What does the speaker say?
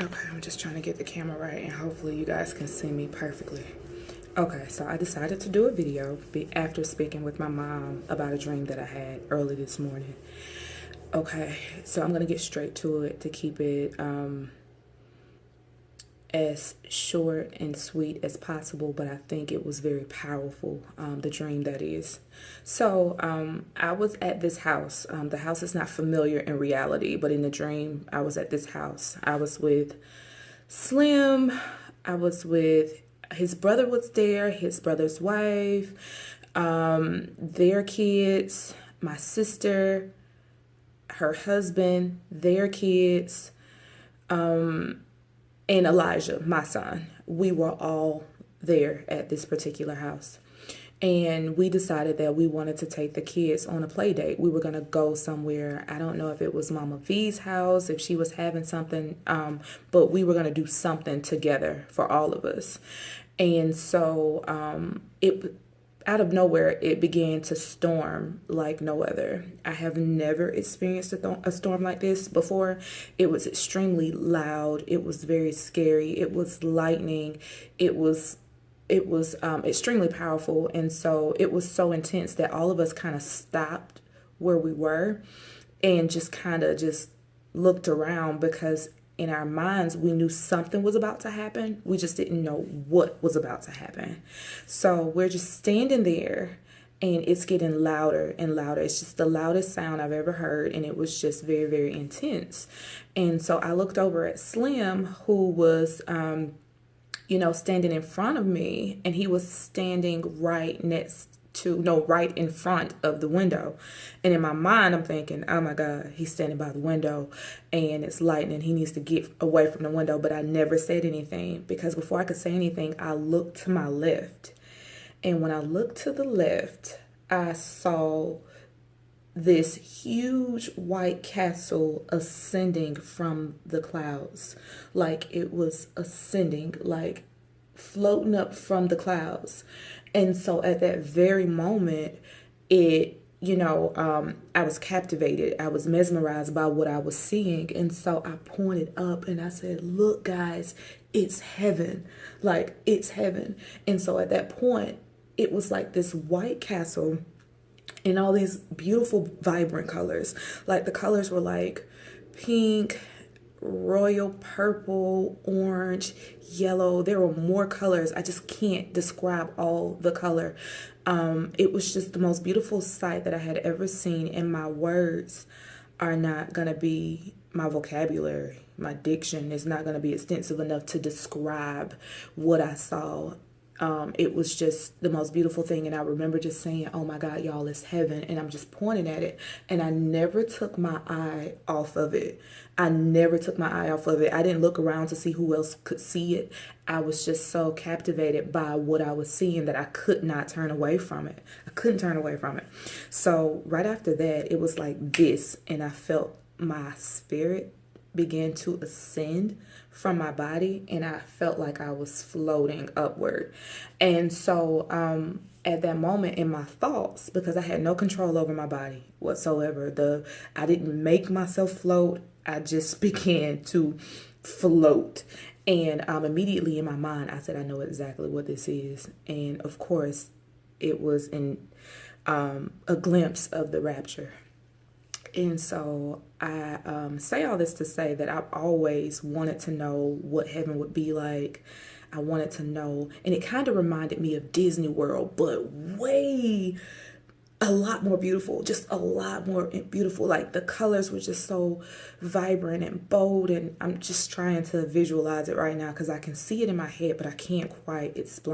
Okay, I'm just trying to get the camera right and hopefully you guys can see me perfectly. Okay, so I decided to do a video after speaking with my mom about a dream that I had early this morning. Okay, so I'm gonna get straight to it to keep it as short and sweet as possible, but I think it was very powerful, the dream that is. So I was at this house. The house is not familiar in reality, but in the dream, I was at this house. I was with Slim. I was with his brother was there, his brother's wife, their kids, my sister, her husband, their kids, and Elijah, my son. We were all there at this particular house. And we decided that we wanted to take the kids on a play date. We were going to go somewhere. I don't know if it was Mama V's house, if she was having something, but we were going to do something together for all of us. And so out of nowhere, it began to storm like no other. I have never experienced a storm like this before. It was extremely loud. It was very scary. It was lightning. It was extremely powerful. And so it was so intense that all of us kind of stopped where we were and just kind of just looked around, because in our minds, we knew something was about to happen. We just didn't know what was about to happen. So we're just standing there and it's getting louder and louder. It's just the loudest sound I've ever heard. And it was just very, very intense. And so I looked over at Slim, who was, standing in front of me, and he was standing right in front of the window. And in my mind, I'm thinking, oh my God, he's standing by the window and it's lightning. He needs to get away from the window. But I never said anything, because before I could say anything, I looked to my left. And when I looked to the left, I saw this huge white castle ascending from the clouds. Like it was ascending, like floating up from the clouds. And so at that very moment, I was captivated. I was mesmerized by what I was seeing. And so I pointed up and I said, look, guys, it's heaven. Like, it's heaven. And so at that point, it was like this white castle in all these beautiful, vibrant colors. Like the colors were like pink, royal purple, orange, yellow. There were more colors. I just can't describe all the color. It was just the most beautiful sight that I had ever seen, and my words are not going to be, my vocabulary, my diction is not going to be extensive enough to describe what I saw. It was just the most beautiful thing. And I remember just saying, oh my God, y'all, it's heaven. And I'm just pointing at it. And I never took my eye off of it. I didn't look around to see who else could see it. I was just so captivated by what I was seeing that I could not turn away from it. I couldn't turn away from it. So right after that, it was like this. And I felt my spirit began to ascend from my body, and I felt like I was floating upward. And so at that moment in my thoughts, because I had no control over my body whatsoever, I didn't make myself float. I just began to float. And immediately in my mind, I said, I know exactly what this is. And of course, it was a glimpse of the rapture. And so I say all this to say that I've always wanted to know what heaven would be like. I wanted to know, and it kind of reminded me of Disney World, but a lot more beautiful, just a lot more beautiful. Like the colors were just so vibrant and bold, and I'm just trying to visualize it right now because I can see it in my head, but I can't quite explain.